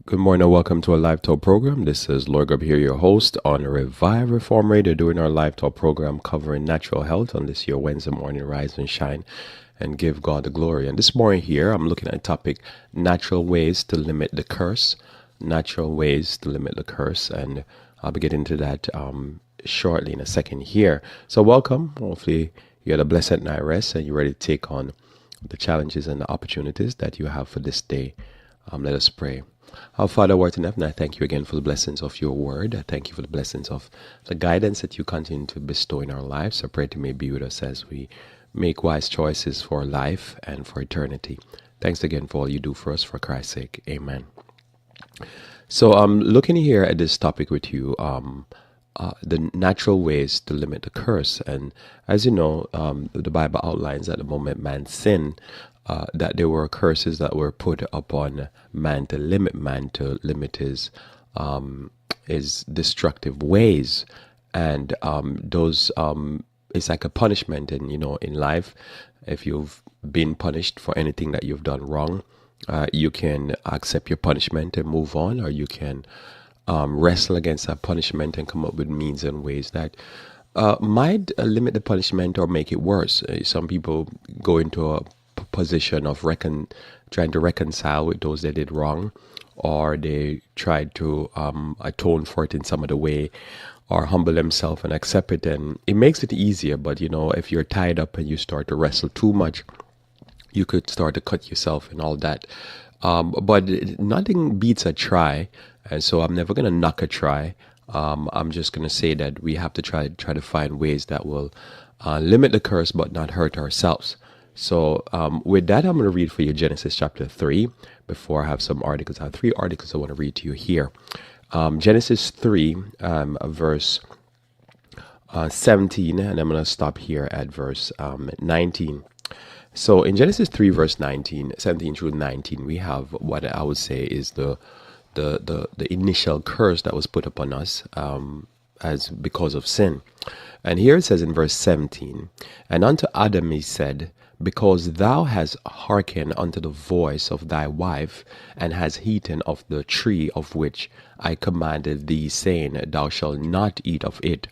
Good morning and welcome to our live talk program. This is Lord Gub here, your host on Revive Reform Radio, doing our live talk program covering natural health on this year Wednesday morning. Rise and shine and give God the glory. And this morning here, I'm looking at a topic: natural ways to limit the curse. Natural ways to limit the curse, and I'll be getting to that shortly in a second here. So welcome. Hopefully you had a blessed night rest and you're ready to take on the challenges and the opportunities that you have for this day. Let us pray. Our Father, who art in heaven, I thank you again for the blessings of your word. I thank you for the blessings of the guidance that you continue to bestow in our lives. I pray that you may be with us as we make wise choices for life and for eternity. Thanks again for all you do for us, for Christ's sake. Amen. So I'm looking here at this topic with you, the natural ways to limit the curse. And as you know, the Bible outlines at the moment man sinned, that there were curses that were put upon man to limit his destructive ways, and those it's like a punishment. And in life, if you've been punished for anything that you've done wrong, you can accept your punishment and move on, or you can wrestle against that punishment and come up with means and ways that might limit the punishment or make it worse. Some people go into a position of trying to reconcile with those they did wrong, or they try to atone for it in some other way, or humble themselves and accept it, and it makes it easier. But if you're tied up and you start to wrestle too much, you could start to cut yourself and all that. But nothing beats a try, and so I'm never going to knock a try. I'm just going to say that we have to try to find ways that will limit the curse but not hurt ourselves. So with that, I'm going to read for you Genesis chapter 3 before I have some articles. I have 3 articles I want to read to you here. Genesis 3, verse 17, and I'm going to stop here at verse 19. So in Genesis 3, verse 17 through 19, we have what I would say is the initial curse that was put upon us as because of sin. And here it says in verse 17, "And unto Adam he said, Because thou hast hearkened unto the voice of thy wife, and hast eaten of the tree of which I commanded thee, saying, Thou shalt not eat of it.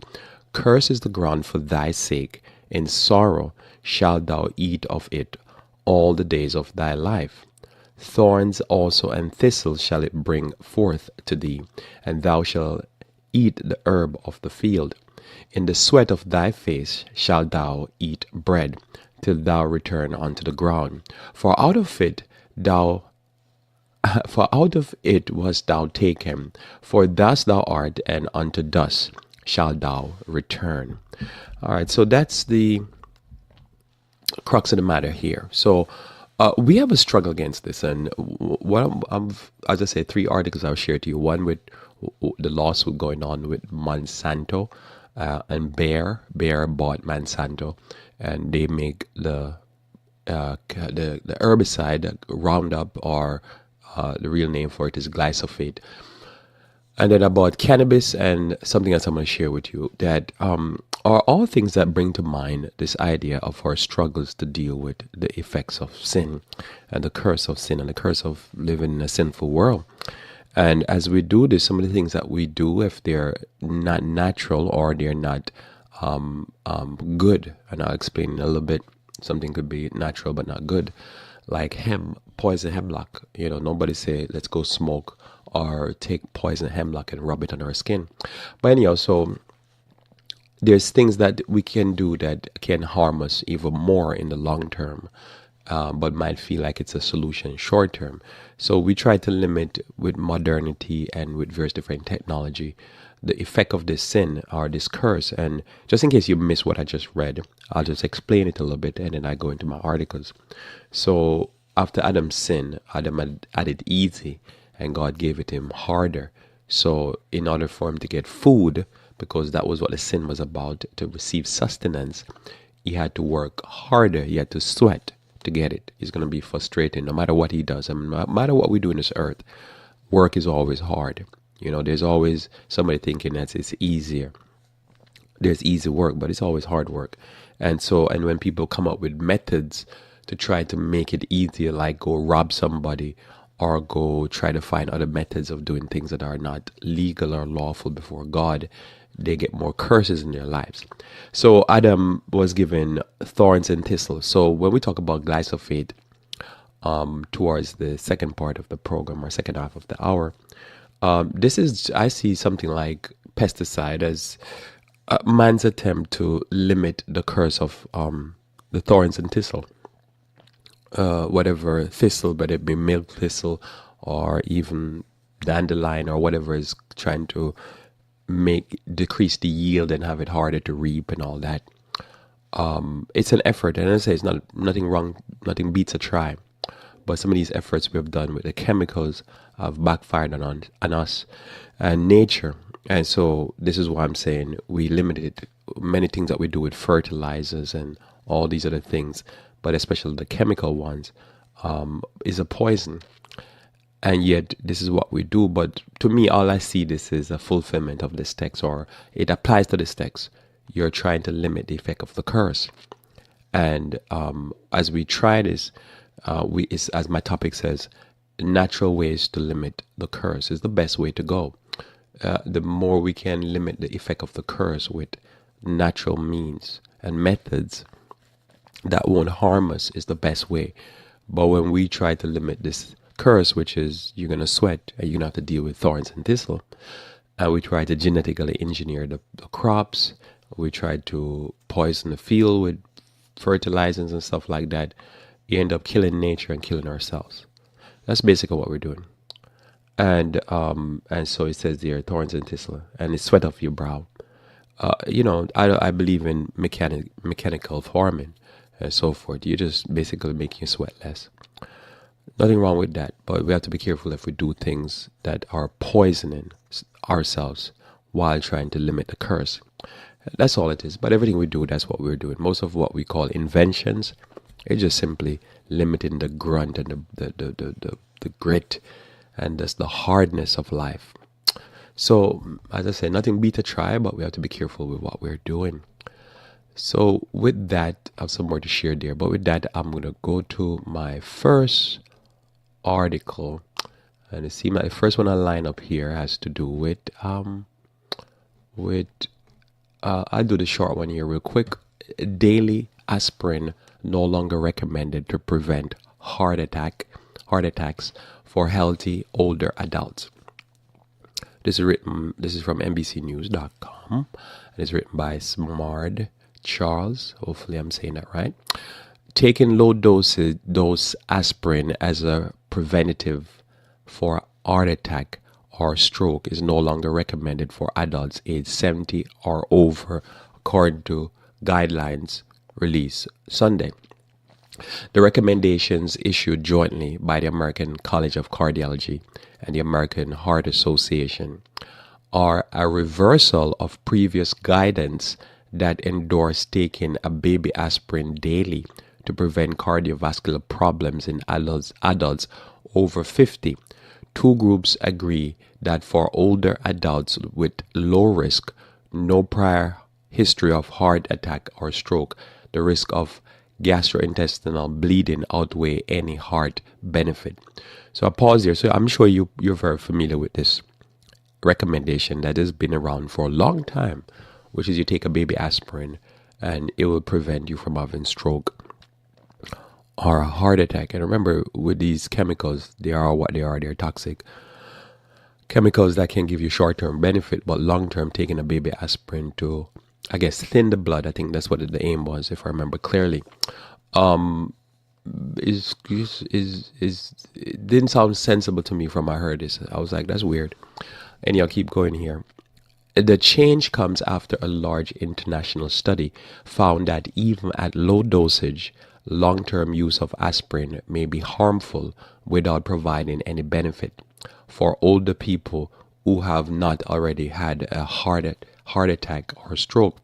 Cursed is the ground for thy sake. In sorrow shalt thou eat of it all the days of thy life. Thorns also and thistles shall it bring forth to thee, and thou shalt eat the herb of the field. In the sweat of thy face shalt thou eat bread, till thou return unto the ground. For out of it wast thou taken, for dust thou art, and unto dust shalt thou return." All right, so that's the crux of the matter here. So we have a struggle against this, and as I say, 3 articles I'll share to you. One with the lawsuit going on with Monsanto, and Bayer bought Monsanto, and they make the herbicide Roundup, or the real name for it is glyphosate. And then about cannabis and something else I'm going to share with you that are all things that bring to mind this idea of our struggles to deal with the effects of sin and the curse of sin and the curse of living in a sinful world. And as we do this, some of the things that we do, if they're not natural or they're not good, and I'll explain in a little bit. Something could be natural but not good, like poison hemlock. Nobody say let's go smoke or take poison hemlock and rub it on our skin. But anyhow, so there's things that we can do that can harm us even more in the long term, but might feel like it's a solution short term. So we try to limit with modernity and with various different technology the effect of this sin or this curse. And just in case you missed what I just read, I'll just explain it a little bit and then I go into my articles. So after Adam's sin, Adam had it easy and God gave it him harder. So in order for him to get food, because that was what the sin was about, to receive sustenance, he had to work harder. He had to sweat to get it. It's going to be frustrating no matter what he does. I mean, no matter what we do in this earth, work is always hard. There's always somebody thinking that it's easier. There's easy work, but it's always hard work. And when people come up with methods to try to make it easier, like go rob somebody or go try to find other methods of doing things that are not legal or lawful before God, they get more curses in their lives. So Adam was given thorns and thistles. So when we talk about glyphosate, towards the second part of the program or second half of the hour, this is, I see something like pesticide as man's attempt to limit the curse of the thorns and thistle. Whatever thistle, whether it be milk thistle or even dandelion or whatever is trying to decrease the yield and have it harder to reap and all that. It's an effort, and I say it's nothing wrong, nothing beats a try. But some of these efforts we have done with the chemicals have backfired on us and nature. And so this is why I'm saying we limited many things that we do with fertilizers and all these other things, but especially the chemical ones, is a poison. And yet this is what we do. But to me, all I see this is a fulfillment of this text, or it applies to this text. You're trying to limit the effect of the curse. And as we try this, as my topic says, natural ways to limit the curse is the best way to go. The more we can limit the effect of the curse with natural means and methods that won't harm us is the best way. But when we try to limit this curse, which is you're going to sweat and you're going to have to deal with thorns and thistle, and we try to genetically engineer the crops, we try to poison the field with fertilizers and stuff like that, you end up killing nature and killing ourselves. That's basically what we're doing. And so it says there, thorns and thistle, and it's sweat off your brow. I believe in mechanical farming and so forth. You're just basically making you sweat less. Nothing wrong with that, but we have to be careful if we do things that are poisoning ourselves while trying to limit the curse. That's all it is. But everything we do, that's what we're doing. Most of what we call inventions, it's just simply limiting the grunt and the grit and just the hardness of life. So, as I said, nothing beat a try, but we have to be careful with what we're doing. So, with that, I have some more to share there. But with that, I'm going to go to my first article. And it seems like the first one I line up here has to do with I'll do the short one here real quick. Daily aspirin no longer recommended to prevent heart attacks for healthy older adults. This is from NBCnews.com, and it's written by Smart Charles. Hopefully I'm saying that right. Taking low dose aspirin as a preventative for heart attack or stroke is no longer recommended for adults aged 70 or over, according to guidelines released Sunday. The recommendations issued jointly by the American College of Cardiology and the American Heart Association are a reversal of previous guidance that endorsed taking a baby aspirin daily to prevent cardiovascular problems in adults over 50. Two groups agree that for older adults with low risk, no prior history of heart attack or stroke, the risk of gastrointestinal bleeding outweigh any heart benefit. So I pause here. So I'm sure you're very familiar with this recommendation that has been around for a long time, which is you take a baby aspirin and it will prevent you from having stroke or a heart attack. And remember, with these chemicals, they are what they are. They're toxic chemicals that can give you short-term benefit, but long-term, taking a baby aspirin to, I guess, thin the blood. I think that's what the aim was, if I remember clearly. It didn't sound sensible to me from I heard this. I was like, that's weird. And I'll keep going here. The change comes after a large international study found that even at low dosage, long-term use of aspirin may be harmful without providing any benefit for older people who have not already had a heart attack or stroke.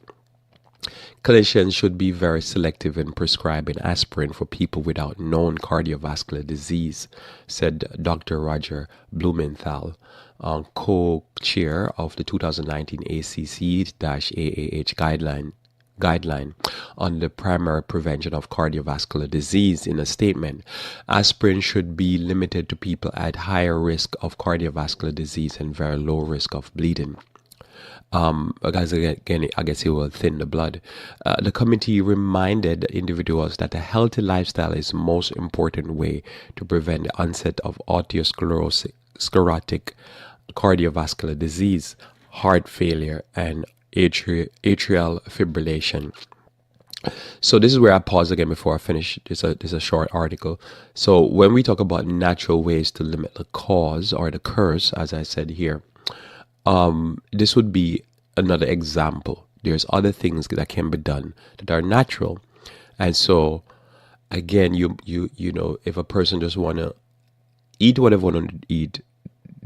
Clinicians should be very selective in prescribing aspirin for people without known cardiovascular disease, said Dr. Roger Blumenthal, co-chair of the 2019 ACC-AAH guideline on the primary prevention of cardiovascular disease in a statement. Aspirin should be limited to people at higher risk of cardiovascular disease and very low risk of bleeding. Because again, I guess it will thin the blood. The committee reminded individuals that a healthy lifestyle is the most important way to prevent the onset of atherosclerotic cardiovascular disease, heart failure, and atrial fibrillation. So this is where I pause again before I finish. There's a short article. So when we talk about natural ways to limit the cause or the curse, as I said here, this would be another example. There's other things that can be done that are natural, and so again, you know, if a person just want to eat whatever they want to eat,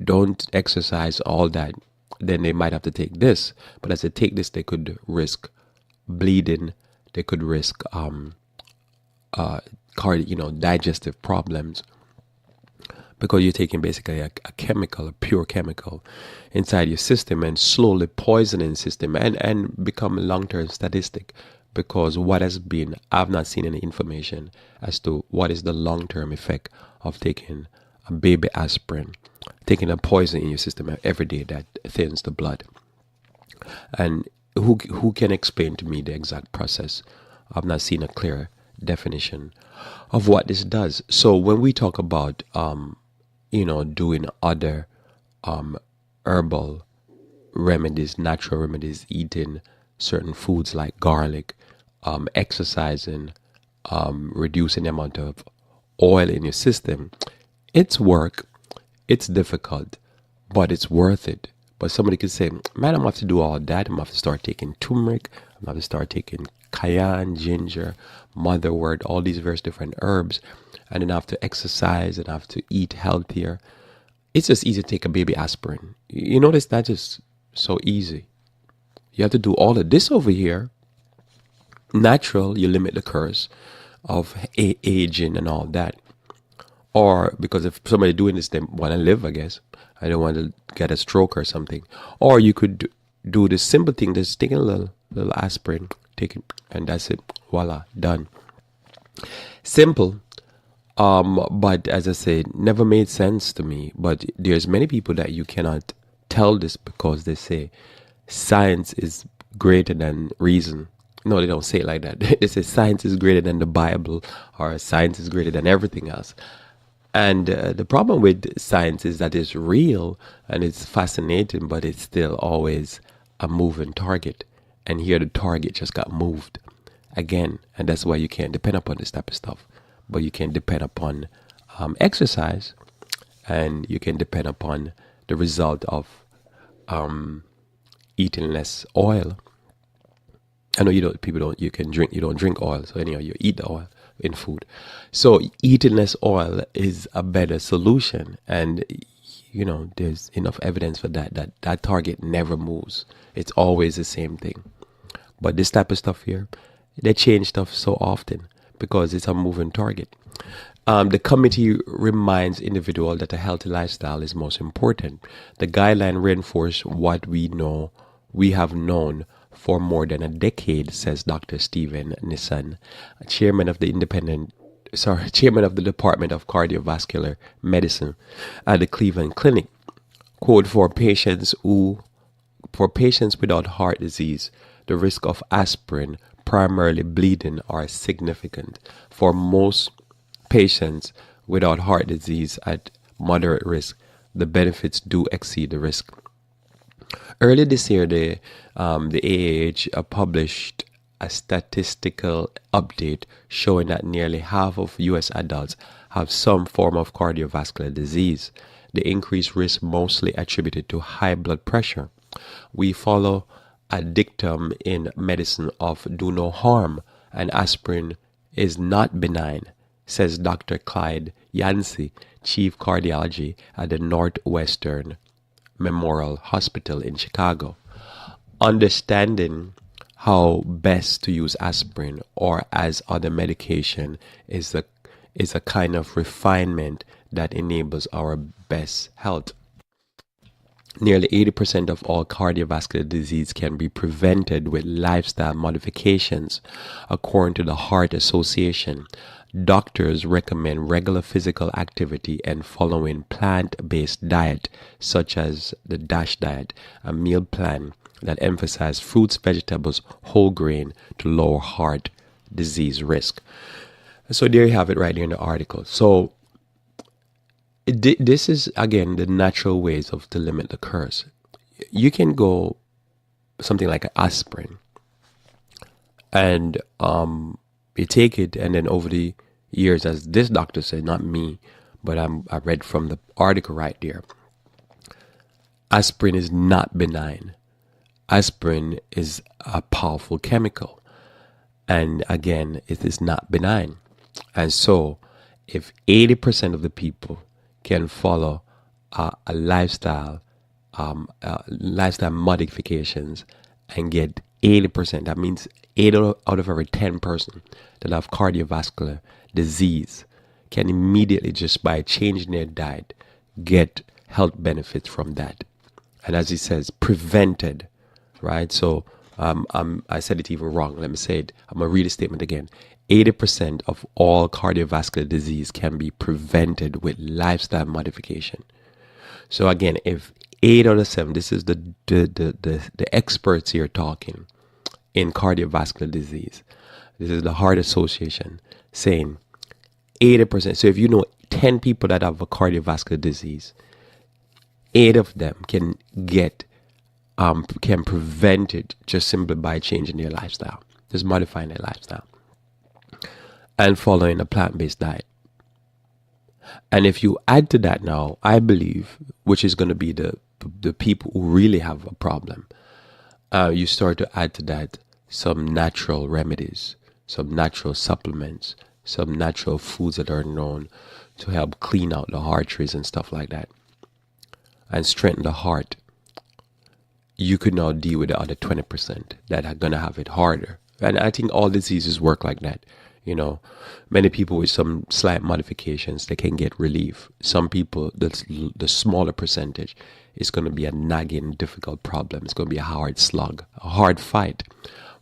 don't exercise, all that, then they might have to take this. But as they take this, they could risk bleeding. They could risk digestive problems, because you're taking basically a chemical, a pure chemical inside your system and slowly poisoning the system and become a long-term statistic. Because I've not seen any information as to what is the long-term effect of taking a baby aspirin, taking a poison in your system every day that thins the blood. And who can explain to me the exact process? I've not seen a clear definition of what this does. So when we talk about doing other herbal remedies, natural remedies, eating certain foods like garlic, exercising, reducing the amount of oil in your system, it's work, it's difficult, but it's worth it. But somebody could say, man, I'm going to have to do all that. I'm going to have to start taking turmeric. I'm going to have to start taking cayenne, ginger, motherwort, all these various different herbs. And then I have to exercise and I have to eat healthier. It's just easy to take a baby aspirin. You notice that's just so easy. You have to do all of this over here. Natural, you limit the curse of aging and all that. Or because if somebody doing this, they want to live, I guess. I don't want to get a stroke or something. Or you could do this simple thing, just taking a little aspirin, take it, and that's it. Voila, done. Simple, but as I said, never made sense to me. But there's many people that you cannot tell this because they say science is greater than reason. No, they don't say it like that. They say science is greater than the Bible, or science is greater than everything else. And the problem with science is that it's real and it's fascinating, but it's still always a moving target. And here the target just got moved again. And that's why you can't depend upon this type of stuff. But you can depend upon exercise, and you can depend upon the result of eating less oil. I know you don't drink oil. So anyhow, you eat the oil in food. So eating less oil is a better solution. And, there's enough evidence for that target never moves. It's always the same thing. But this type of stuff here, they change stuff so often because it's a moving target. The committee reminds individuals that a healthy lifestyle is most important. The guideline reinforces what we have known for more than a decade, says Dr. Stephen Nissen, chairman of the Department of Cardiovascular Medicine at the Cleveland Clinic. Quote, for patients without heart disease, the risk of aspirin, primarily bleeding, are significant. For most patients without heart disease at moderate risk, the benefits do exceed the risk. Earlier this year, the AAH published a statistical update showing that nearly half of U.S. adults have some form of cardiovascular disease. The increased risk mostly attributed to high blood pressure. We follow a dictum in medicine of do no harm, and aspirin is not benign, says Dr. Clyde Yancey, chief cardiology at the Northwestern Memorial Hospital in Chicago. Understanding how best to use aspirin or as other medication is a kind of refinement that enables our best health. Nearly 80% of all cardiovascular disease can be prevented with lifestyle modifications, according to the Heart Association. Doctors recommend regular physical activity and following plant-based diet, such as the DASH diet, a meal plan that emphasizes fruits, vegetables, whole grain to lower heart disease risk. So there you have it right here in the article. So this is again the natural ways of to limit the curse. You can go something like an aspirin, and you take it, and then over the years, as this doctor said, not me, but I read from the article right there, aspirin is not benign. Aspirin is a powerful chemical, and again, it is not benign. And so, if 80% of the people can follow a lifestyle modifications and get 80%, that means 8 out of every 10 person that have cardiovascular disease can immediately, just by changing their diet, get health benefits from that. And as he says, prevented, right? So I said it even wrong. Let me say it. I'm going to read the statement again. 80% of all cardiovascular disease can be prevented with lifestyle modification. So again, if 8 out of 7, this is the experts here talking in cardiovascular disease. This is the Heart Association saying 80%. So if you know 10 people that have a cardiovascular disease, 8 of them can prevent it just simply by changing their lifestyle, just modifying their lifestyle and following a plant-based diet. And if you add to that now, I believe, which is going to be the people who really have a problem, you start to add to that some natural remedies, some natural supplements, some natural foods that are known to help clean out the arteries and stuff like that and strengthen the heart. You could now deal with the other 20% that are going to have it harder. And I think all diseases work like that. You know, many people with some slight modifications, they can get relief. Some people, the smaller percentage, is going to be a nagging, difficult problem. It's going to be a hard slug, a hard fight.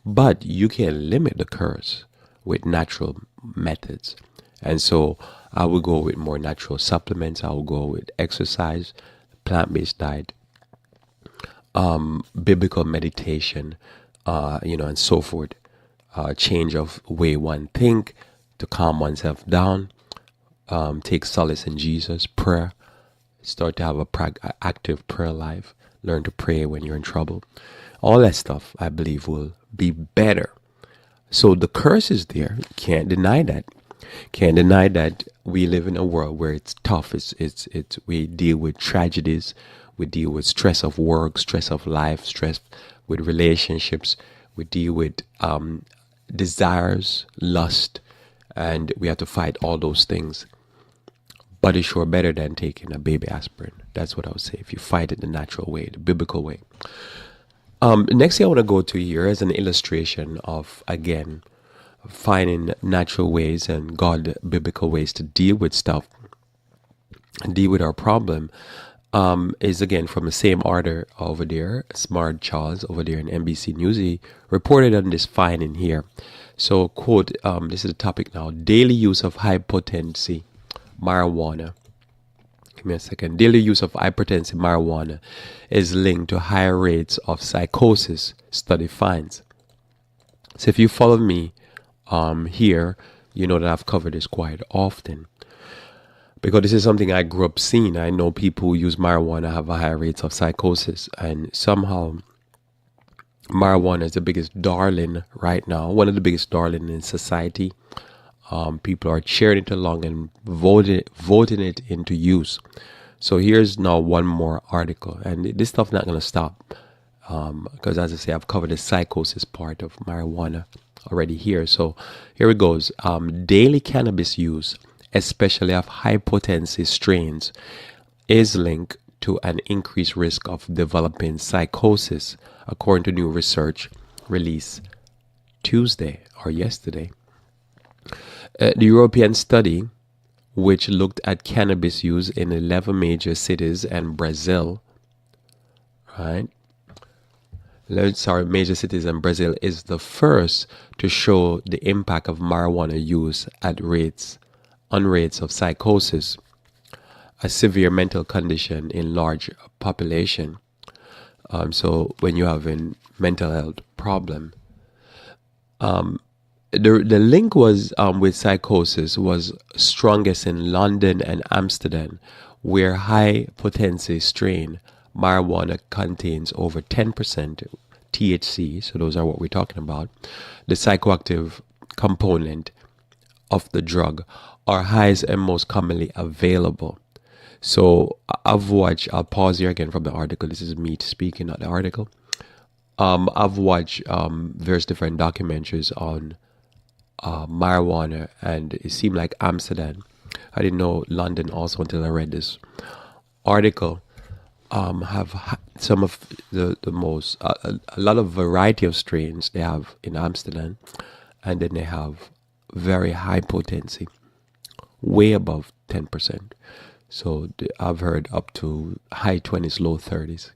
But you can limit the curse with natural methods. And so I will go with more natural supplements. I will go with exercise, plant-based diet, biblical meditation, and so forth. Change of way one think, to calm oneself down, take solace in Jesus, prayer, start to have a active prayer life, learn to pray when you're in trouble. All that stuff, I believe, will be better. So the curse is there. Can't deny that. Can't deny that we live in a world where it's tough. We deal with tragedies. We deal with stress of work, stress of life, stress with relationships. We deal with desires, lust, and we have to fight all those things. But it's sure better than taking a baby aspirin. That's what I would say, if you fight it the natural way, the biblical way. Next thing I want to go to here is an illustration of, again, finding natural ways and God biblical ways to deal with stuff and deal with our problem. Is again from the same author over there, Smart Charles, over there in NBC News. He reported on this finding here. So, quote, this is the topic now: daily use of high potency marijuana. Give me a second. Daily use of high potency marijuana is linked to higher rates of psychosis, study finds. So, if you follow me here, you know that I've covered this quite often. Because this is something I grew up seeing. I know people who use marijuana have a higher rates of psychosis. And somehow, marijuana is the biggest darling right now. One of the biggest darling in society. People are cheering it along and voting it into use. So here's now one more article. And this stuff's not going to stop. Because as I say, I've covered the psychosis part of marijuana already here. So here it goes. Daily cannabis use, especially of high potency strains, is linked to an increased risk of developing psychosis, according to new research released Tuesday or yesterday. The European study, which looked at cannabis use in 11 major cities and Brazil, right? Major cities in Brazil is the first to show the impact of marijuana use on rates of psychosis, a severe mental condition in large population. So when you have a mental health problem, the link was with psychosis was strongest in London and Amsterdam, where high potency strain marijuana contains over 10% THC. So those are what we're talking about. The psychoactive component of the drug are highest and most commonly available. So I'll pause here again from the article. This is me speaking, not the article. I've watched various different documentaries on marijuana, and it seemed like Amsterdam. I didn't know London also until I read this article. Have some of the most a lot of variety of strains they have in Amsterdam, and then they have very high potency, way above 10%. So I've heard up to high 20s, low 30s.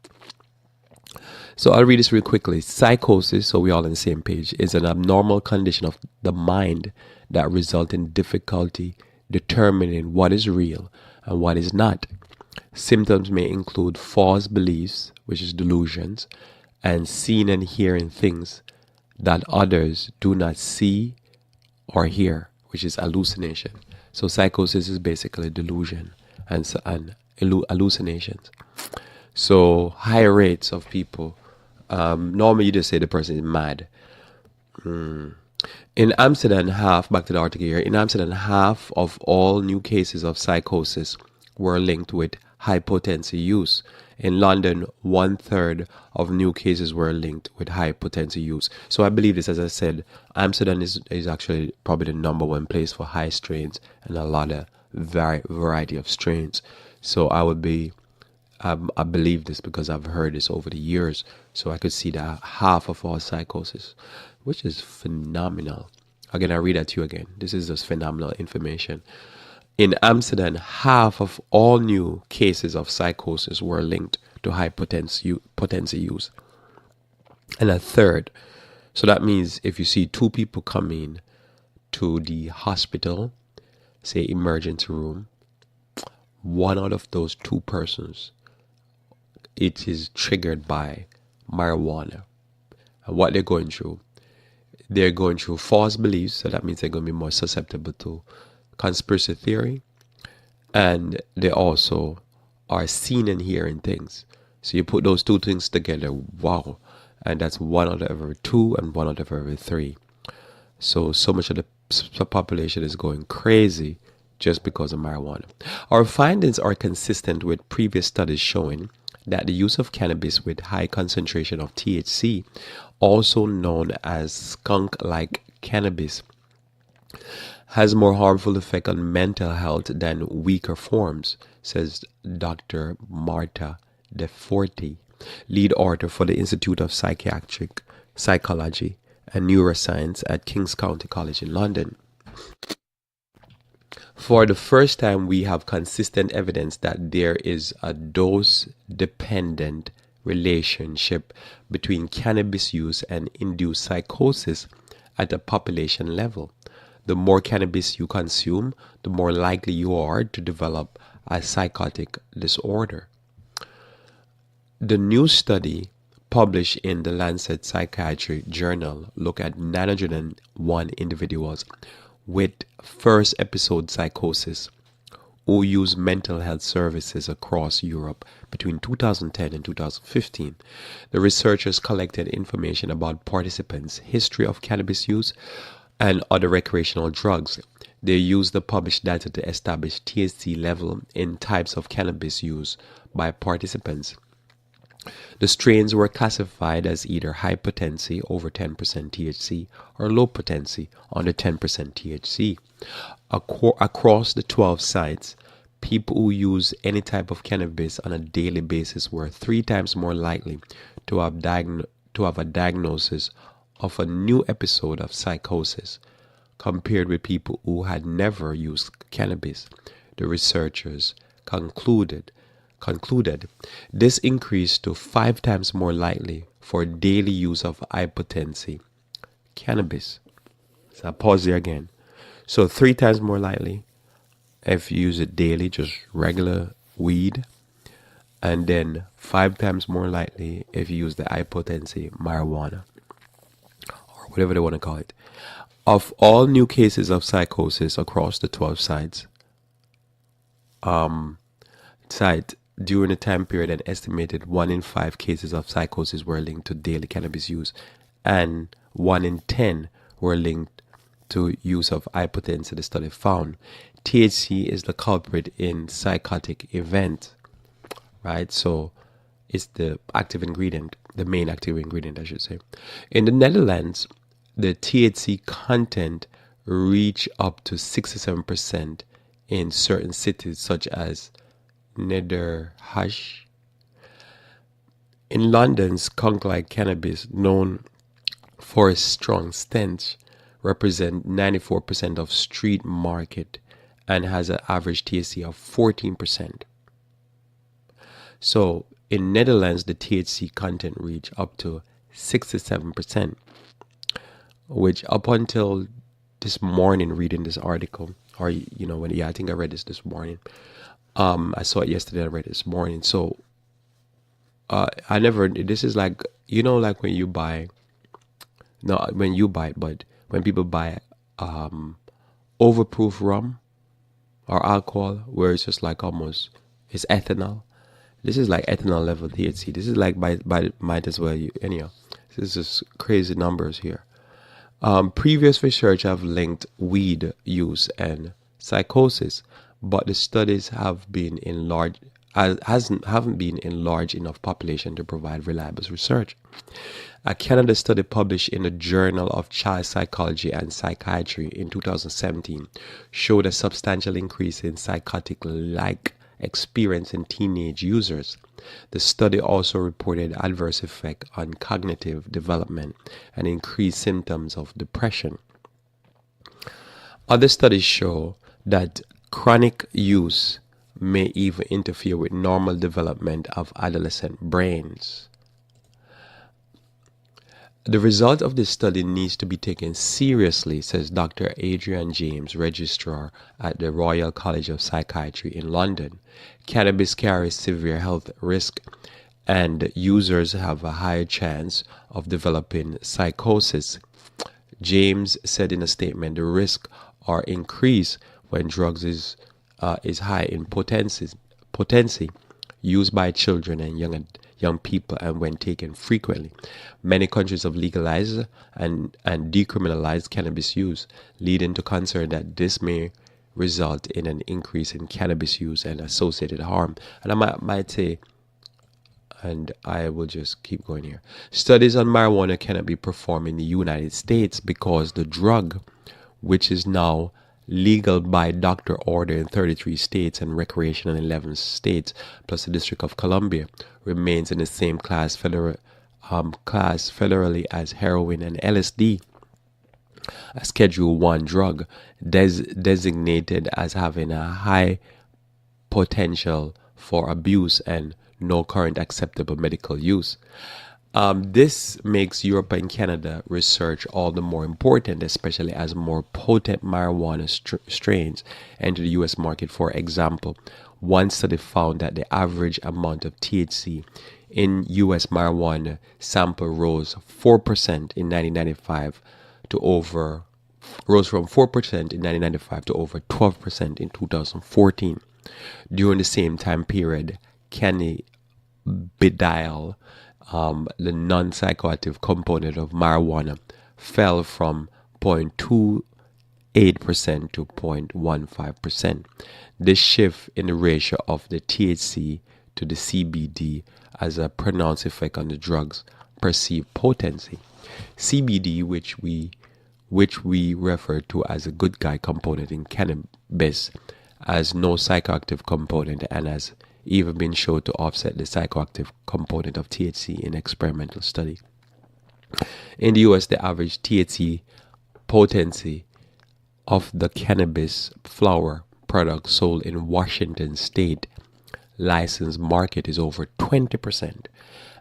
So I'll read this real quickly. Psychosis, so we're all on the same page, is an abnormal condition of the mind that results in difficulty determining what is real and what is not. Symptoms may include false beliefs, which is delusions, and seeing and hearing things that others do not see or hear, which is hallucination. So psychosis is basically delusion and hallucinations. So high rates of people, normally you just say the person is mad. In Amsterdam, back to the article here, in Amsterdam, half of all new cases of psychosis were linked with high potency use. In London, 1/3 of new cases were linked with high potency use. So I believe this, as I said, Amsterdam is actually probably the number one place for high strains and a lot of variety of strains. So I believe this because I've heard this over the years. So I could see that half of all psychosis, which is phenomenal. Again, I read that to you again. This is just phenomenal information. In Amsterdam, half of all new cases of psychosis were linked to high potency use. And 1/3. So that means if you see two people coming to the hospital, say emergency room, one out of those two persons, it is triggered by marijuana. And what they're going through false beliefs. So that means they're going to be more susceptible to conspiracy theory, and they also are seeing and hearing things. So you put those two things together, wow, and that's 1 out of every 2 and 1 out of every 3. So much of the population is going crazy just because of marijuana. Our findings are consistent with previous studies showing that the use of cannabis with high concentration of THC, also known as skunk-like cannabis, has more harmful effect on mental health than weaker forms, says Dr. Marta De Forti, lead author for the Institute of Psychiatric Psychology and Neuroscience at King's County College in London. For the first time, we have consistent evidence that there is a dose-dependent relationship between cannabis use and induced psychosis at a population level. The more cannabis you consume, the more likely you are to develop a psychotic disorder. The new study published in the Lancet Psychiatry Journal looked at 901 individuals with first episode psychosis who used mental health services across Europe between 2010 and 2015. The researchers collected information about participants' history of cannabis use and other recreational drugs. They used the published data to establish THC level in types of cannabis use by participants. The strains were classified as either high potency, over 10% THC, or low potency, under 10% THC. Across the 12 sites, people who use any type of cannabis on a daily basis were 3 times more likely to have a diagnosis of a new episode of psychosis compared with people who had never used cannabis. The researchers concluded concluded this increased to 5 times more likely for daily use of high potency cannabis. So I pause there again. So 3 times more likely if you use it daily, just regular weed, and then 5 times more likely if you use the high potency marijuana, or whatever they want to call it. Of all new cases of psychosis across the 12 sites during the time period, an estimated 1 in 5 cases of psychosis were linked to daily cannabis use, and 1 in 10 were linked to use of high potency. The study found THC is the culprit in psychotic events, right? So it's the active ingredient, the main active ingredient, I should say. In the Netherlands, the THC content reached up to 67% in certain cities such as Nederhash. In London, skunk-like cannabis, known for its strong stench, represent 94% of street market and has an average THC of 14%. So in Netherlands, the THC content reached up to 67%, which up until this morning, reading this article, or I think I read this morning. I saw it yesterday. I read it this morning. So this is like, like when you buy, not when you buy it, but when people buy overproof rum or alcohol, where it's just like almost, it's ethanol. This is like ethanol level THC. This is like might as well anyhow. This is just crazy numbers here. Previous research have linked weed use and psychosis, but the studies haven't been in large enough population to provide reliable research. A Canada study published in the Journal of Child Psychology and Psychiatry in 2017 showed a substantial increase in psychotic-like experience in teenage users. The study also reported adverse effect on cognitive development and increased symptoms of depression. Other studies show that chronic use may even interfere with normal development of adolescent brains. The result of this study needs to be taken seriously, says Dr. Adrian James, registrar at the Royal College of Psychiatry in London. Cannabis carries severe health risk, and users have a higher chance of developing psychosis. James said in a statement, the risks are increased when drugs is high in potency used by children and young people, and when taken frequently. Many countries have legalized and decriminalized cannabis use, leading to concern that this may result in an increase in cannabis use and associated harm. And I might say, and I will just keep going here, studies on marijuana cannot be performed in the United States because the drug, which is now legal by doctor order in 33 states and recreational in 11 states, plus the District of Columbia, remains in the same class federally as heroin and LSD, a Schedule 1 drug designated as having a high potential for abuse and no current acceptable medical use. This makes Europe and Canada research all the more important, especially as more potent marijuana strains enter the U.S. market. For example, one study found that the average amount of THC in U.S. marijuana sample rose 4% in 1995 to over 12% in 2014. During the same time period, cannabidiol, the non-psychoactive component of marijuana, fell from 0.28% to 0.15%. This shift in the ratio of the THC to the CBD has a pronounced effect on the drug's perceived potency. CBD, which we refer to as a good guy component in cannabis, has no psychoactive component and has even been shown to offset the psychoactive component of THC in experimental study. In the US, the average THC potency of the cannabis flower product sold in Washington state licensed market is over 20%.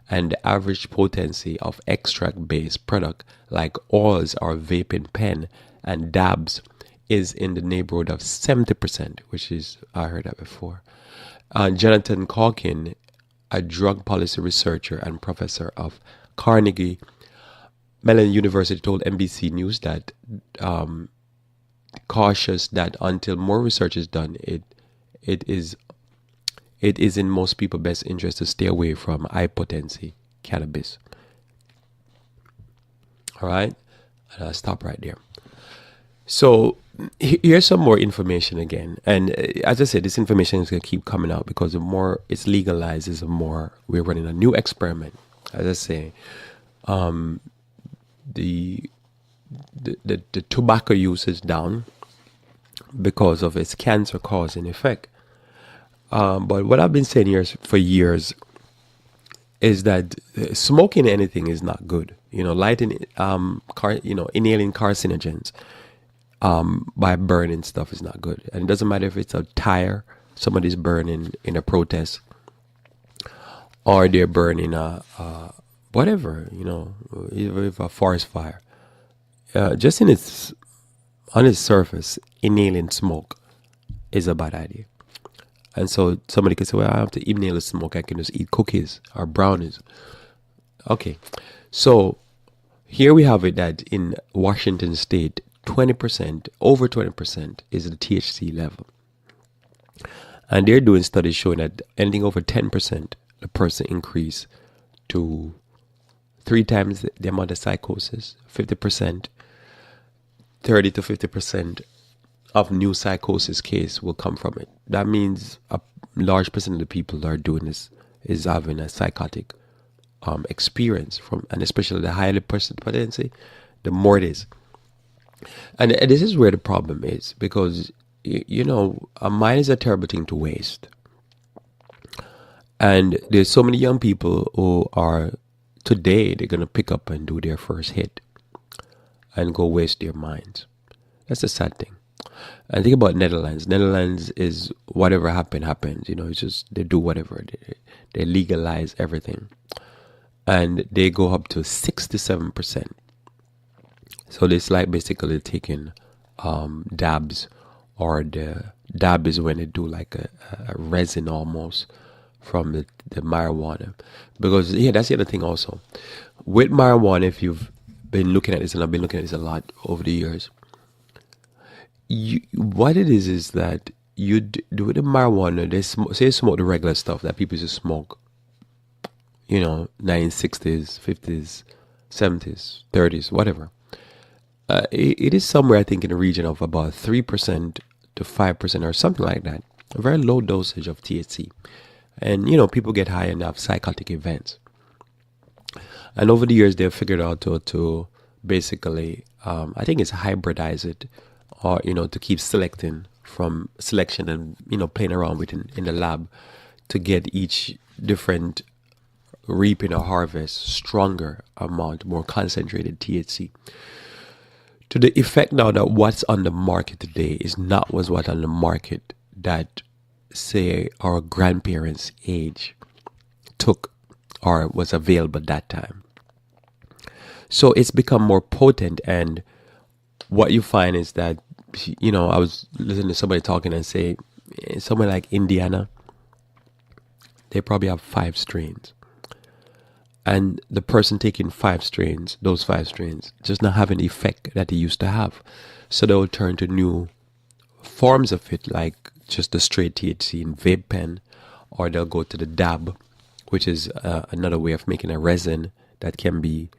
And the average potency of extract-based product like oils or vaping pen and dabs is in the neighborhood of 70%, which is, I heard that before. Jonathan Calkin, a drug policy researcher and professor of Carnegie Mellon University, told NBC News that cautious that until more research is done, it is in most people's best interest to stay away from high potency cannabis. All right, and I'll stop right there. So here's some more information again, and as I said, this information is going to keep coming out because the more it's legalized, the more we're running a new experiment. As I say, the tobacco use is down because of its cancer causing effect. But what I've been saying here for years is that smoking anything is not good. Lighting, inhaling carcinogens by burning stuff is not good. And it doesn't matter if it's a tire somebody's burning in a protest, or they're burning whatever, if a forest fire. Just on its surface, inhaling smoke is a bad idea. And so somebody could say, well, I have to inhale the smoke. I can just eat cookies or brownies. Okay. So here we have it that in Washington State, 20%, over 20% is the THC level. And they're doing studies showing that anything over 10%, the person increase to 3 times the amount of psychosis, 50%, 30 to 50% of new psychosis case will come from it. That means a large percent of the people that are doing this is having a psychotic experience and especially the higher the potency, the more it is. And this is where the problem is, because a mind is a terrible thing to waste. And there's so many young people who are today, they're going to pick up and do their first hit and go waste their minds. That's the sad thing. And think about Netherlands. Netherlands is whatever happens. It's just they do whatever. They legalize everything. And they go up to 67%. So it's like basically taking dabs, or the dab is when they do like a resin almost from the marijuana. Because that's the other thing also. With marijuana, if you've been looking at this, and I've been looking at this a lot over the years, what it is that you do with the marijuana, say you smoke the regular stuff that people used to smoke, 1960s, 50s, 70s, 30s, whatever. It is somewhere, I think, in the region of about 3% to 5% or something like that. A very low dosage of THC. And, people get high and have psychotic events. And over the years, they've figured out to basically, I think it's hybridize it, or, to keep selection and, playing around with in the lab to get each different reaping or harvest stronger amount, more concentrated THC. To the effect now that what's on the market today is not what's on the market that, say, our grandparents' age took or was available at that time. So it's become more potent, and what you find is that, I was listening to somebody talking and say, somewhere like Indiana, they probably have 5 strains. And the person taking 5 strains, those 5 strains, just not having the effect that they used to have. So they will turn to new forms of it, like just the straight THC in vape pen, or they'll go to the dab, which is another way of making a resin that can be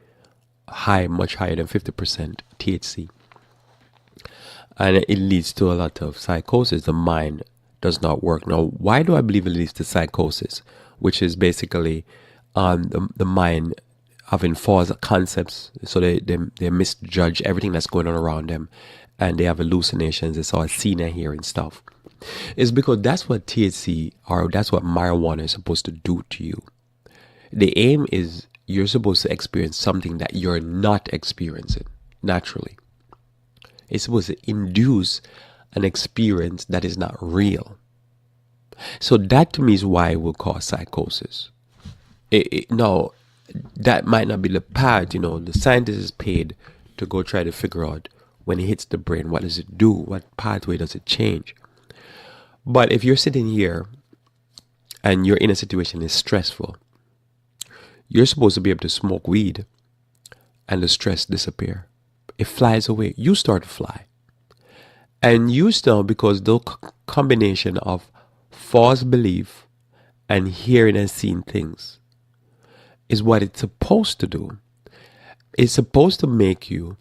high, much higher than 50% THC. And it leads to a lot of psychosis. The mind does not work. Now, why do I believe it leads to psychosis? Which is basically the mind having false concepts, so they misjudge everything that's going on around them, and they have hallucinations. They saw a scene here and stuff. It's because that's what THC or that's what marijuana is supposed to do to you. The aim is you're supposed to experience something that you're not experiencing naturally. It's supposed to induce an experience that is not real. So that to me is why it will cause psychosis. No, that might not be the part, the scientist is paid to go try to figure out when it hits the brain, what does it do? What pathway does it change? But if you're sitting here and you're in a situation that's stressful, you're supposed to be able to smoke weed and the stress disappear. It flies away. You start to fly. And you start because the combination of false belief and hearing and seeing things is what it's supposed to do. It's supposed to make you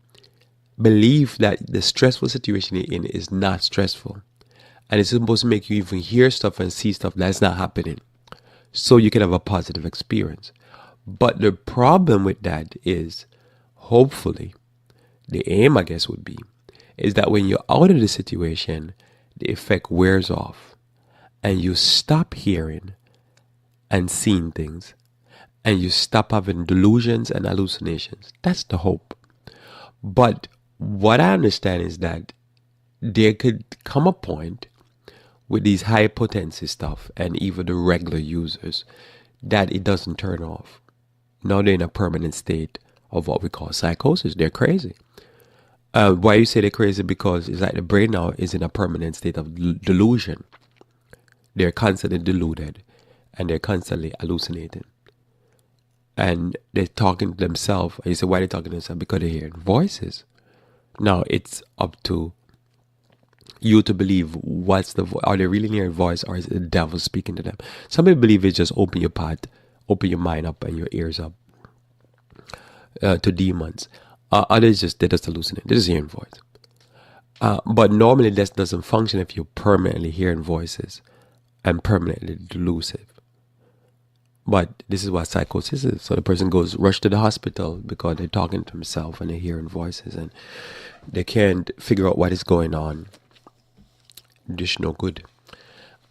believe that the stressful situation you're in is not stressful. And it's supposed to make you even hear stuff and see stuff that's not happening, so you can have a positive experience. But the problem with that is, hopefully, the aim, I guess, would be, is that when you're out of the situation, the effect wears off and you stop hearing and seeing things and you stop having delusions and hallucinations. That's the hope. But what I understand is that there could come a point with these high potency stuff and even the regular users that it doesn't turn off. Now they're in a permanent state of what we call psychosis. They're crazy. Why you say they're crazy? Because it's like the brain now is in a permanent state of delusion. They're constantly deluded and they're constantly hallucinating. And they're talking to themselves. And you say, why are they talking to themselves? Because they're hearing voices. Now it's up to you to believe what's the voice. Are they really hearing a voice, or is it the devil speaking to them? Some people believe it's just open your mind up and your ears up to demons. Others they're just hallucinating. They're just hearing voice. But normally that doesn't function if you're permanently hearing voices and permanently delusive. But this is what psychosis is. So the person goes rush to the hospital because they're talking to themselves and they're hearing voices and they can't figure out what is going on. This no good.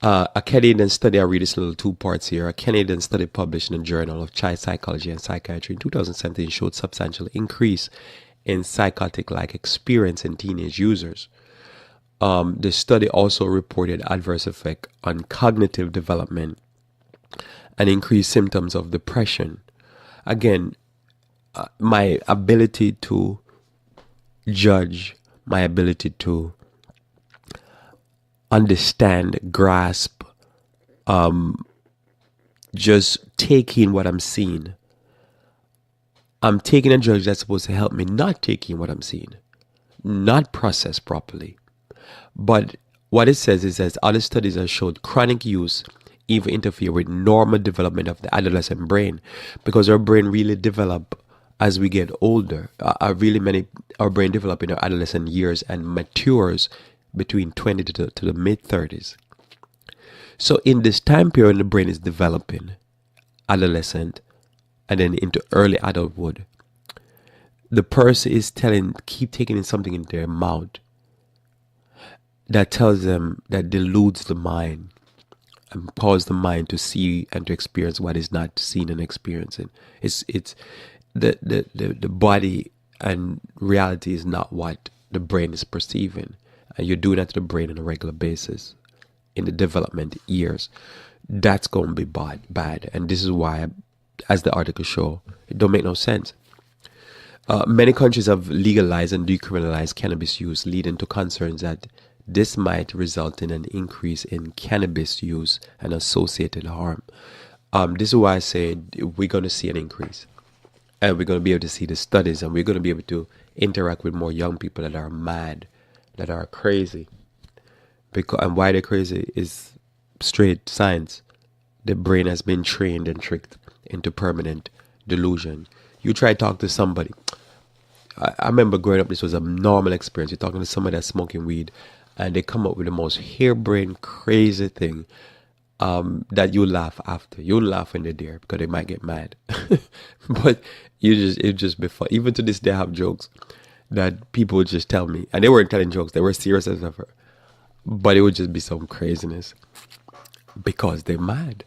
A Canadian study, I read this little 2 parts here. A Canadian study published in the Journal of Child Psychology and Psychiatry in 2017 showed substantial increase in psychotic-like experience in teenage users. The study also reported adverse effect on cognitive development and increased symptoms of depression. Again, my ability to judge, my ability to understand, grasp, just taking what I'm seeing. I'm taking a drug that's supposed to help me not taking what I'm seeing, not process properly. But what it says is that other studies have showed chronic use even interfere with normal development of the adolescent brain, because our brain really develop as we get older. Our brain develop in our adolescent years and matures between 20 to the mid-30s. So in this time period, the brain is developing, adolescent, and then into early adulthood. The person is keep taking in something into their mouth that tells them, that deludes the mind and cause the mind to see and to experience what is not seen and experiencing. It's the body and reality is not what the brain is perceiving. And you're doing that to the brain on a regular basis in the development years. That's going to be bad. And this is why, as the article show, it don't make no sense. Many countries have legalized and decriminalized cannabis use, leading to concerns that this might result in an increase in cannabis use and associated harm. This is why I say we're going to see an increase. And we're going to be able to see the studies, and we're going to be able to interact with more young people that are mad, that are crazy. And why they're crazy is straight science. The brain has been trained and tricked into permanent delusion. You try to talk to somebody. I remember growing up, this was a normal experience. You're talking to somebody that's smoking weed, and they come up with the most harebrained, crazy thing that you laugh after. You laugh when they're there because they might get mad. But it just be fun. Even to this day, I have jokes that people would just tell me, and they weren't telling jokes, they were serious as ever, but it would just be some craziness because they're mad.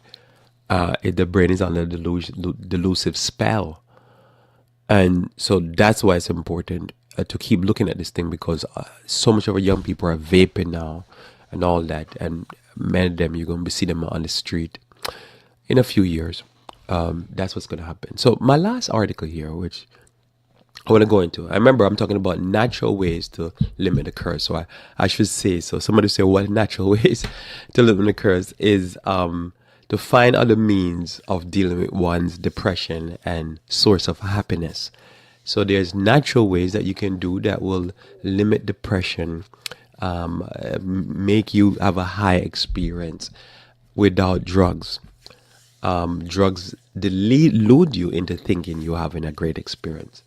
The brain is under delusive spell, and so that's why it's important to keep looking at this thing, because so much of our young people are vaping now and all that, and Many of them, you're going to see them on the street in a few years. That's what's going to happen. So my last article here, which I want to go into, I remember I'm talking about natural ways to limit the curse. So I should say, so somebody say what natural ways to limit the curse is to find other means of dealing with one's depression and source of happiness. So there's natural ways that you can do that will limit depression, make you have a high experience without drugs. Drugs delude you into thinking you're having a great experience.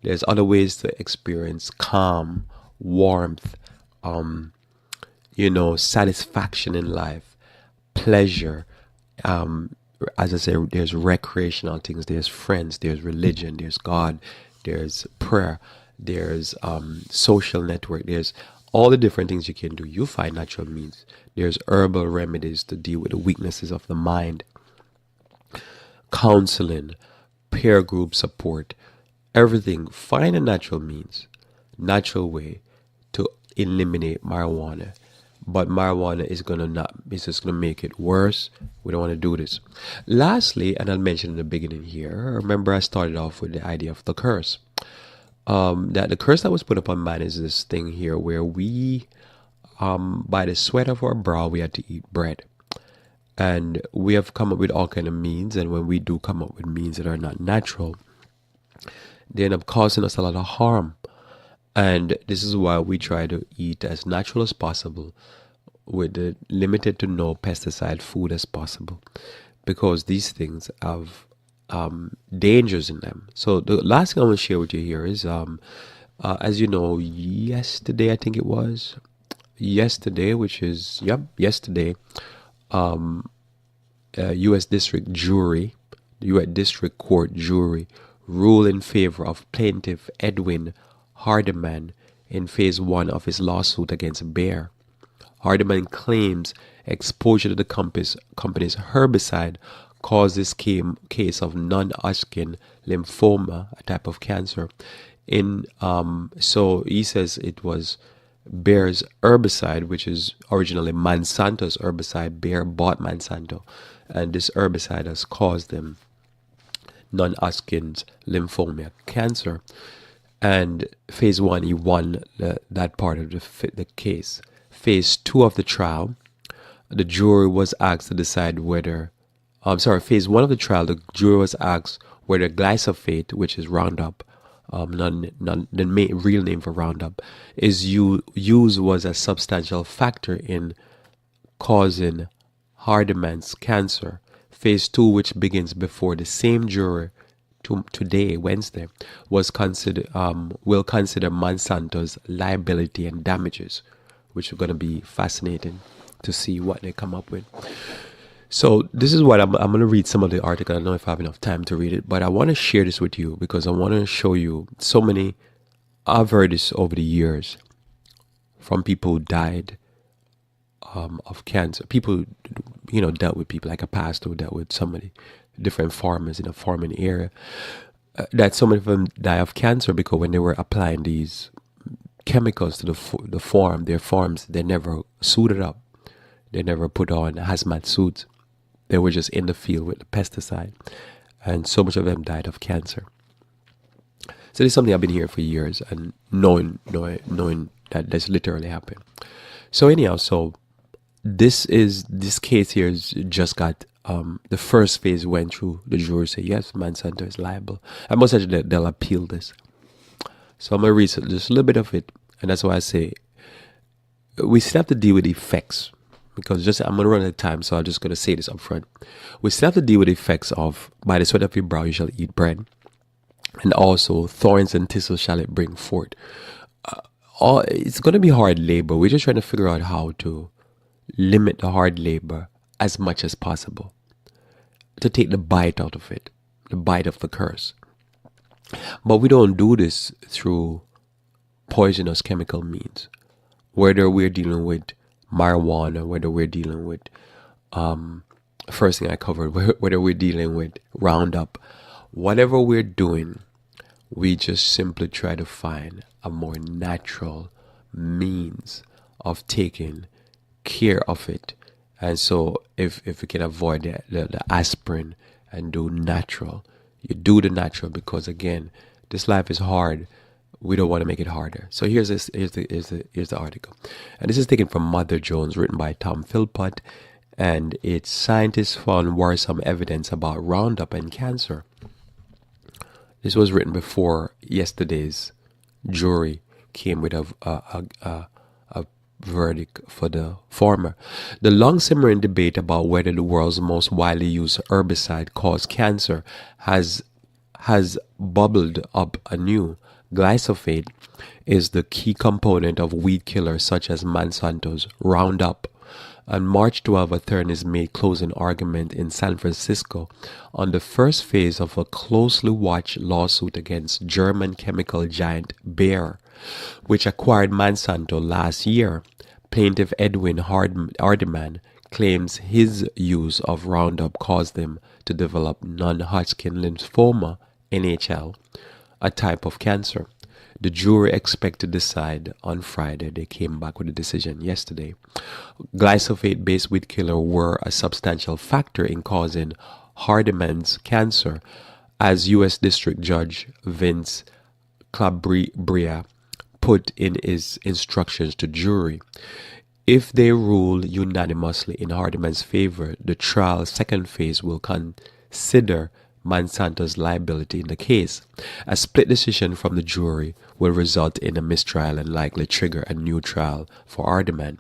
There's other ways to experience calm, warmth, satisfaction in life, pleasure. As I said, there's recreational things, there's friends, there's religion, there's God, there's prayer, there's social network, there's all the different things you can do. You find natural means. There's herbal remedies to deal with the weaknesses of the mind, counseling, peer group support, everything. Find a natural means, natural way to eliminate marijuana. But marijuana is it's just gonna make it worse. We don't want to do this. Lastly, and I'll mention in the beginning here, remember I started off with the idea of the curse. That the curse that was put upon man is this thing here where we, by the sweat of our brow, we had to eat bread. And we have come up with all kind of means, and when we do come up with means that are not natural, they end up causing us a lot of harm. And this is why we try to eat as natural as possible with the limited to no pesticide food as possible, because these things have dangers in them. So the last thing I want to share with you here is, as you know, yesterday, I think it was, yesterday, U.S. District Jury, U.S. District Court jury ruled in favor of plaintiff Edwin Hardeman in phase 1 of his lawsuit against Bayer. Hardeman claims exposure to the company's herbicide caused this case of non-Hodgkin lymphoma, a type of cancer. So he says it was Bayer's herbicide, which is originally Monsanto's herbicide. Bayer bought Monsanto, and this herbicide has caused them non-Hodgkin's lymphoma cancer. And phase 1, he won that part of the case. Phase 2 of the trial, the jury was asked to decide whether, phase 1 of the trial, the jury was asked whether glyphosate, which is Roundup, the real name for Roundup, is used was a substantial factor in causing Hardeman's cancer. Phase 2, which begins before the same jury today, Wednesday, will consider Monsanto's liability and damages, which are going to be fascinating to see what they come up with. So this is what I'm going to read some of the article. I don't know if I have enough time to read it, but I want to share this with you because I want to show you so many. I've heard this over the years from people who died of cancer. People, dealt with people, like a pastor who dealt with somebody, different farmers in a farming area, that so many of them die of cancer because when they were applying these chemicals to their farms, they never suited up. They never put on hazmat suits. They were just in the field with the pesticide. And so much of them died of cancer. So this is something I've been hearing for years and knowing that this literally happened. So anyhow, this case here just got, the first phase went through. The jury said, yes, Monsanto is liable. And most likely they'll appeal this. So I'm going to read just a little bit of it. And that's why I say, we still have to deal with the effects. Because I'm going to run out of time, so I'm just going to say this up front. We still have to deal with the effects of, by the sweat of your brow you shall eat bread. And also, thorns and thistles shall it bring forth. It's going to be hard labor. We're just trying to figure out how to limit the hard labor as much as possible. To take the bite out of it. The bite of the curse. But we don't do this through poisonous chemical means. Whether we're dealing with marijuana, whether we're dealing with, first thing I covered, whether we're dealing with Roundup, whatever we're doing, we just simply try to find a more natural means of taking care of it And so if we can avoid the aspirin and do natural, you do the natural, because again, this life is hard. We don't want to make it harder. So here's the article. And this is taken from Mother Jones, written by Tom Philpott, and it's scientists found worrisome evidence about Roundup and cancer. This was written before yesterday's jury came with a verdict for the former. The long simmering debate about whether the world's most widely used herbicide causes cancer has bubbled up anew. Glyphosate is the key component of weed killers such as Monsanto's Roundup. On March 12, attorneys made closing argument in San Francisco on the first phase of a closely watched lawsuit against German chemical giant Bayer, which acquired Monsanto last year. Plaintiff Edwin Hardiman claims his use of Roundup caused him to develop non-Hodgkin lymphoma, NHL, a type of cancer. The jury expect to decide on Friday. They came back with a decision yesterday. Glyphosate-based weed killer were a substantial factor in causing Hardiman's cancer, as U.S. District Judge Vince Calabria put in his instructions to jury. If they rule unanimously in Hardiman's favor, the trial's second phase will consider Monsanto's liability in the case. A split decision from the jury will result in a mistrial and likely trigger a new trial for Hardiman.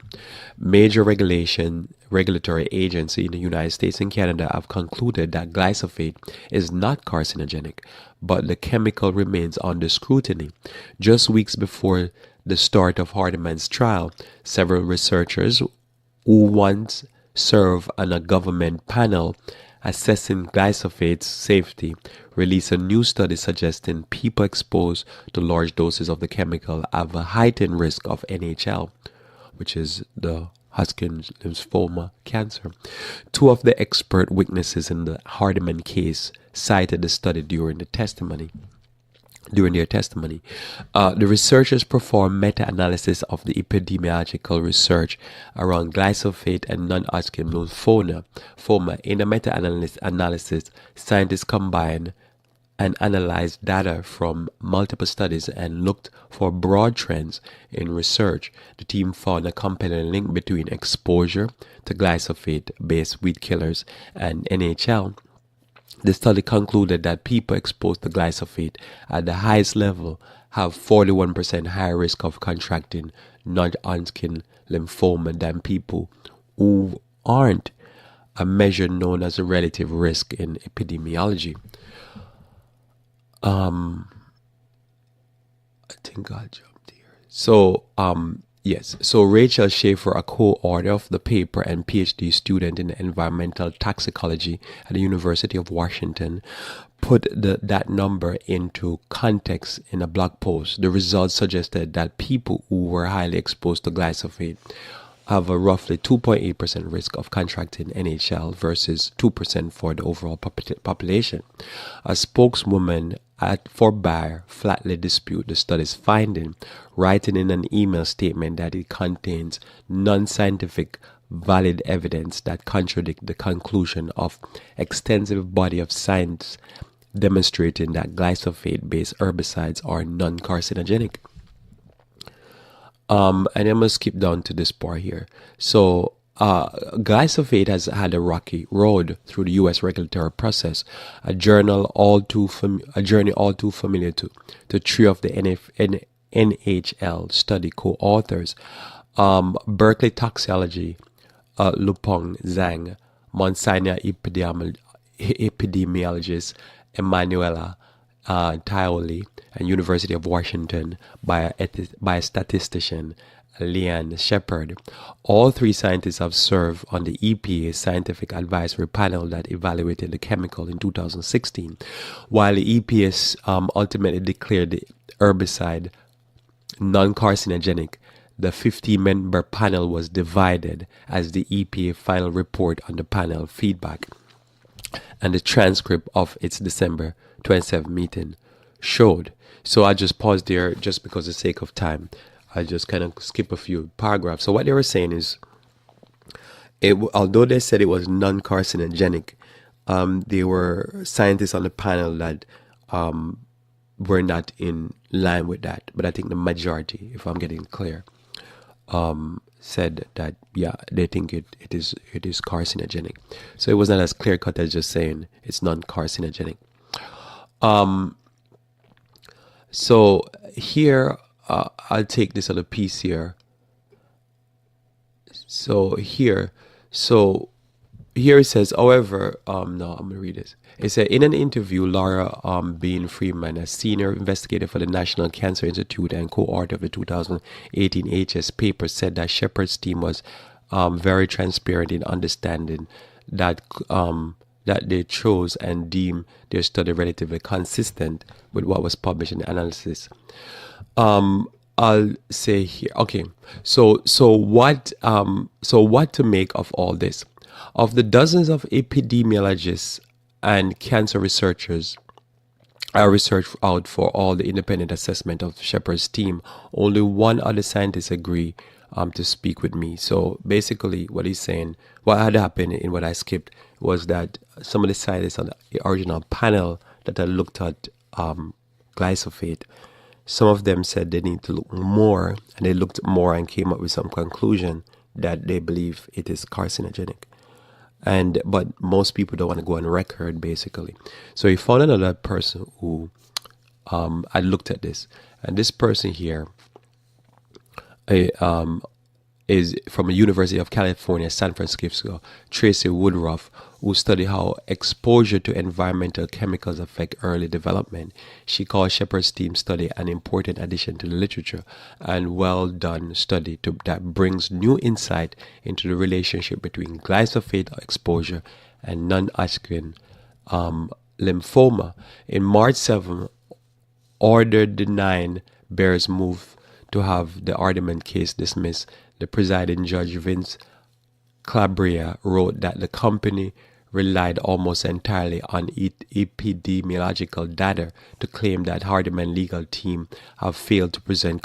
Major regulatory agencies in the United States and Canada have concluded that glyphosate is not carcinogenic, but the chemical remains under scrutiny. Just weeks before the start of Hardiman's trial, several researchers who once served on a government panel assessing glyphosate's safety released a new study suggesting people exposed to large doses of the chemical have a heightened risk of NHL, which is the Hodgkin lymphoma cancer. Two of the expert witnesses in the Hardiman case cited the study during their testimony. The researchers performed meta-analysis of the epidemiological research around glyphosate and non-Hodgkin lymphoma. In a meta-analysis, scientists combined and analyzed data from multiple studies and looked for broad trends in research. The team found a compelling link between exposure to glyphosate-based weed killers and NHL. The study concluded that people exposed to glyphosate at the highest level have 41% higher risk of contracting non-Hodgkin lymphoma than people who aren't, a measure known as a relative risk in epidemiology. I think I jumped here. So Rachel Schaefer, a co-author of the paper and PhD student in environmental toxicology at the University of Washington, put that number into context in a blog post. The results suggested that people who were highly exposed to glyphosate have a roughly 2.8% risk of contracting NHL versus 2% for the overall population. A spokeswoman for Bayer flatly disputed the study's finding, writing in an email statement that it contains non-scientific valid evidence that contradict the conclusion of extensive body of science demonstrating that glyphosate-based herbicides are non-carcinogenic. And I'm going to skip down to this part here. So, glyphosate has had a rocky road through the U.S. regulatory process, a journey all too familiar to three of the NHL study co-authors, Berkeley toxicology, Lupong Zhang, Mount Sinai epidemiologist Emanuela Tioli, and University of Washington biostatistician Leanne Shepard. All three scientists have served on the EPA scientific advisory panel that evaluated the chemical in 2016. While the EPA ultimately declared the herbicide non-carcinogenic, the 15-member panel was divided as the EPA final report on the panel feedback and the transcript of its December 27 meeting showed. So I just paused there just because of the sake of time. I just kind of skip a few paragraphs. So what they were saying is Although they said it was non-carcinogenic, there were scientists on the panel that were not in line with that. But I think the majority, if I'm getting clear, said that yeah, they think it is carcinogenic. So it was not as clear cut as just saying it's non-carcinogenic. So here, I'll take this other piece here. So here it says, however, no, I'm gonna read this. It said, in an interview, Laura Bean Freeman, a senior investigator for the National Cancer Institute and co-author of the 2018 HS paper, said that Shepard's team was very transparent in understanding that that they chose and deemed their study relatively consistent with what was published in the analysis. I'll say here. Okay, so what to make of all this? Of the dozens of epidemiologists and cancer researchers I researched out for all the independent assessment of Shepard's team, only one other scientist agreed to speak with me. So basically what he's saying, what had happened in what I skipped, was that some of the scientists on the original panel that I looked at glyphosate, some of them said they need to look more, and they looked more and came up with some conclusion that they believe it is carcinogenic. But most people don't want to go on record, basically. So he found another person who I looked at this, and this person here is from the University of California, San Francisco, Tracy Woodruff, who studied how exposure to environmental chemicals affect early development. She called Shepard's team study an important addition to the literature and well-done study that brings new insight into the relationship between glyphosate exposure and non-Hodgkin lymphoma. In March 7, ordered the 9 bears move to have the Arderman case dismissed. The presiding judge, Vince Calabria, wrote that the company relied almost entirely on epidemiological data to claim that Hardeman legal team have failed to present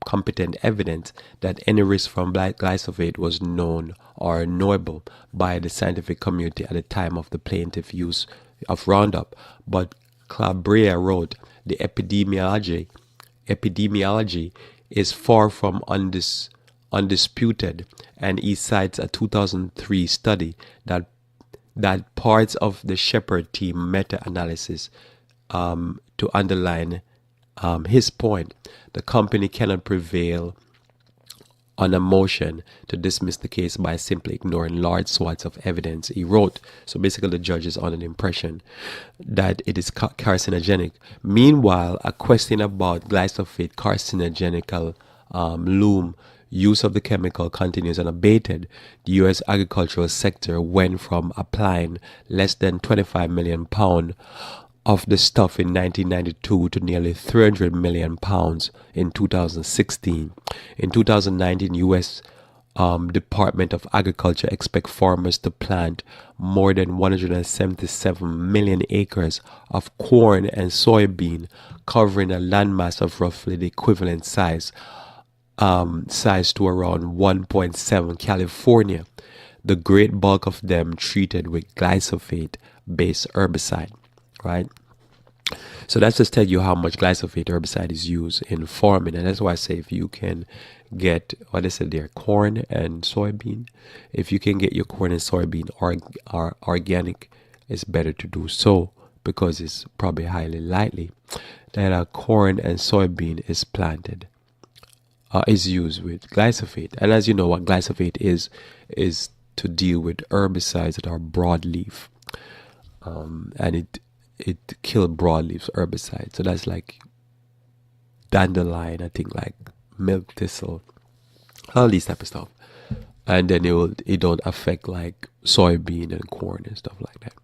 competent evidence that any risk from glyphosate was known or knowable by the scientific community at the time of the plaintiff use of Roundup. But Calabria wrote, the epidemiology is far from undisputed, and he cites a 2003 study that parts of the Shepard team meta-analysis to underline his point. The company cannot prevail on a motion to dismiss the case by simply ignoring large swaths of evidence, he wrote. So basically the judge is on an impression that it is carcinogenic. Meanwhile, a question about glyphosate carcinogenical loom use of the chemical continues unabated. The U.S. agricultural sector went from applying less than 25 million pounds of the stuff in 1992 to nearly 300 million pounds in 2016. In 2019, U.S. Department of Agriculture expect farmers to plant more than 177 million acres of corn and soybean, covering a landmass of roughly the equivalent size to around 1.7 California, the great bulk of them treated with glyphosate-based herbicide, right? So that's just tell you how much glyphosate herbicide is used in farming, and that's why I say if you can get, what I said there, corn and soybean, if you can get your corn and soybean organic, it's better to do so, because it's probably highly likely that a corn and soybean is planted is used with glyphosate. And as you know, what glyphosate is to deal with herbicides that are broadleaf, and it kills broadleaf herbicides. So that's like dandelion, I think, like milk thistle, all these type of stuff. And then it don't affect like soybean and corn and stuff like that.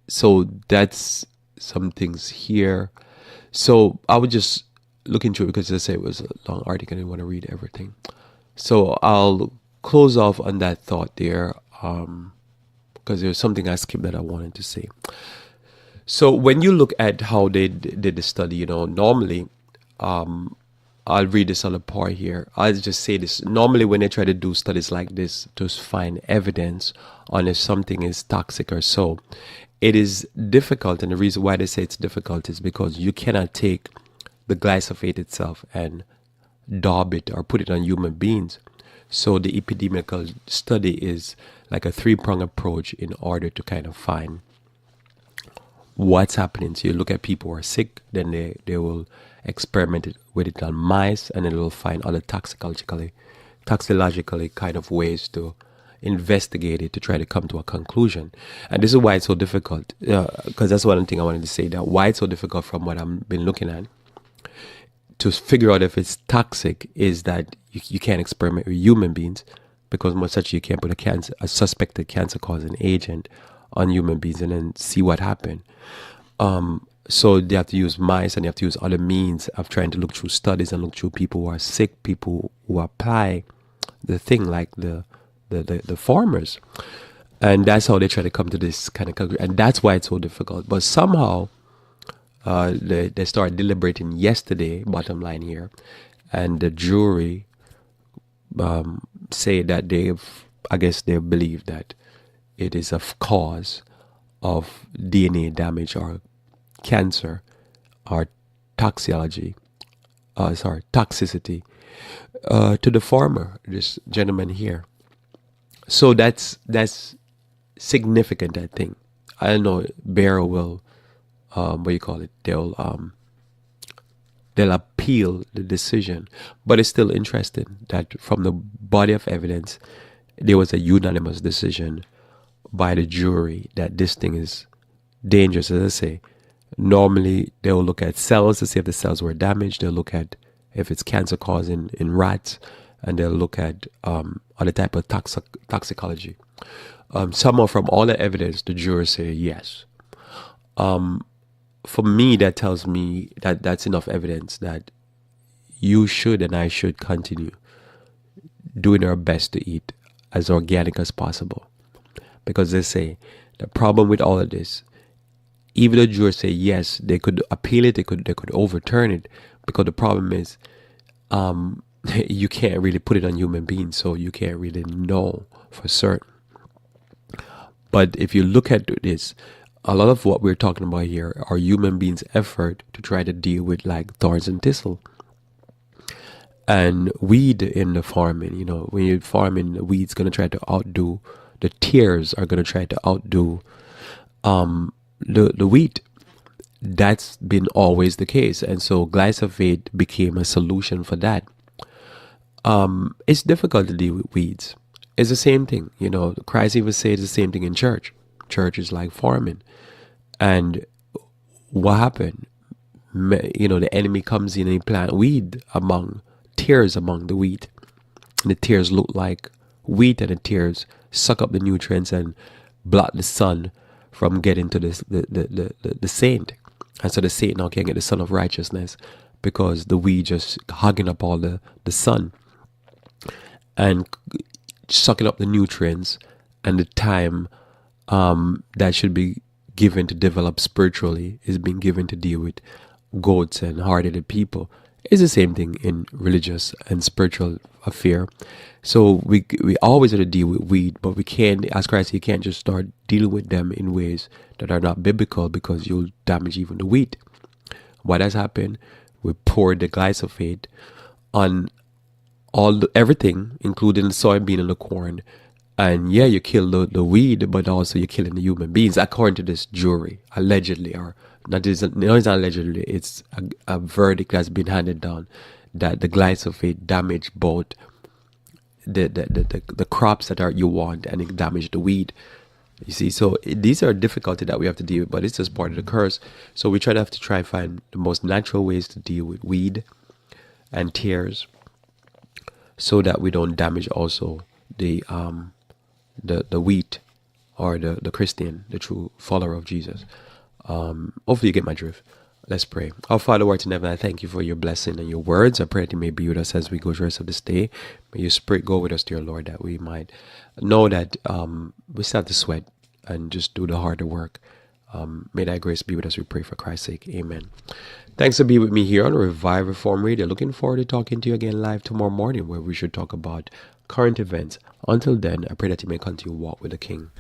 So that's some things here. So I would just look into it, because as I say, it was a long article and I didn't want to read everything. So I'll close off on that thought there, because there's something I skipped that I wanted to say. So when you look at how they did the study, normally I'll read this other part here. I'll just say this. Normally, when they try to do studies like this to find evidence on if something is toxic or so, it is difficult. And the reason why they say it's difficult is because you cannot take the glyphosate itself and daub it or put it on human beings. So the epidemiological study is like a three-pronged approach in order to kind of find what's happening. So you look at people who are sick, then they will experiment with it on mice, and then they'll find other toxicologically kind of ways to investigate it to try to come to a conclusion. And this is why it's so difficult, because that's one thing I wanted to say, that why it's so difficult from what I've been looking at to figure out if it's toxic is that you can't experiment with human beings, because most such you can't put a suspected cancer causing agent on human beings and then see what happened. So they have to use mice, and they have to use other means of trying to look through studies and look through people who are sick, people who apply the thing, like the farmers. And that's how they try to come to this kind of conclusion. And that's why it's so difficult. But somehow they started deliberating yesterday, bottom line here, and the jury say that they believe that it is a cause of DNA damage or cancer or toxicity to the farmer, this gentleman here. So that's significant, I think. I don't know, Barrow will they'll appeal the decision, but it's still interesting that from the body of evidence there was a unanimous decision by the jury that this thing is dangerous. As I say, normally they will look at cells to see if the cells were damaged. They'll look at if it's cancer causing in rats, and they'll look at other type of toxicology. Somehow from all the evidence, the jury say yes. For me, that tells me that that's enough evidence that you should and I should continue doing our best to eat as organic as possible. Because they say the problem with all of this, even the jurors say yes, they could appeal it, they could overturn it, because the problem is you can't really put it on human beings, so you can't really know for certain. But if you look at this, a lot of what we're talking about here are human beings' effort to try to deal with like thorns and thistle and weed in the farming. You know, when you're farming, the weed's going to try to outdo, the tares are going to try to outdo the wheat. That's been always the case. And so glyphosate became a solution for that. It's difficult to deal with weeds. It's the same thing. You know, Christ even says the same thing in church. Church is like farming. And what happened? You know, the enemy comes in and he plant weed tares among the wheat. And the tares look like wheat, and the tares suck up the nutrients and block the sun from getting to the saint. And so the saint now can't get the sun of righteousness because the weed just hugging up all the sun and sucking up the nutrients and the time that should be given to develop spiritually is being given to deal with goats and hard-headed people. It's the same thing in religious and spiritual affair. So we always have to deal with weed, but we can't, as Christ, you can't just start dealing with them in ways that are not biblical, because you'll damage even the wheat. What has happened? We poured the glyphosate on everything, including the soybean and the corn. And yeah, you kill the weed, but also you're killing the human beings, according to this jury, allegedly, or not. It's not allegedly. It's a verdict that's been handed down that the glyphosate damaged both the crops that you want, and it damaged the weed. You see, so these are difficulties that we have to deal with, but it's just part of the curse. So we try to find the most natural ways to deal with weed and tares, so that we don't damage also the wheat, or the Christian, the true follower of Jesus. Hopefully you get my drift. Let's pray. Our Father who art in heaven, I thank you for your blessing and your words. I pray that you may be with us as we go through the rest of this day. May your spirit go with us, dear Lord, that we might know that we still have to sweat and just do the harder work May thy grace be with us, we pray for Christ's sake. Amen. Thanks for being with me here on Revive Reform Radio. Looking forward to talking to you again live tomorrow morning, where we should talk about current events. Until then, I pray that you may continue to walk with the King.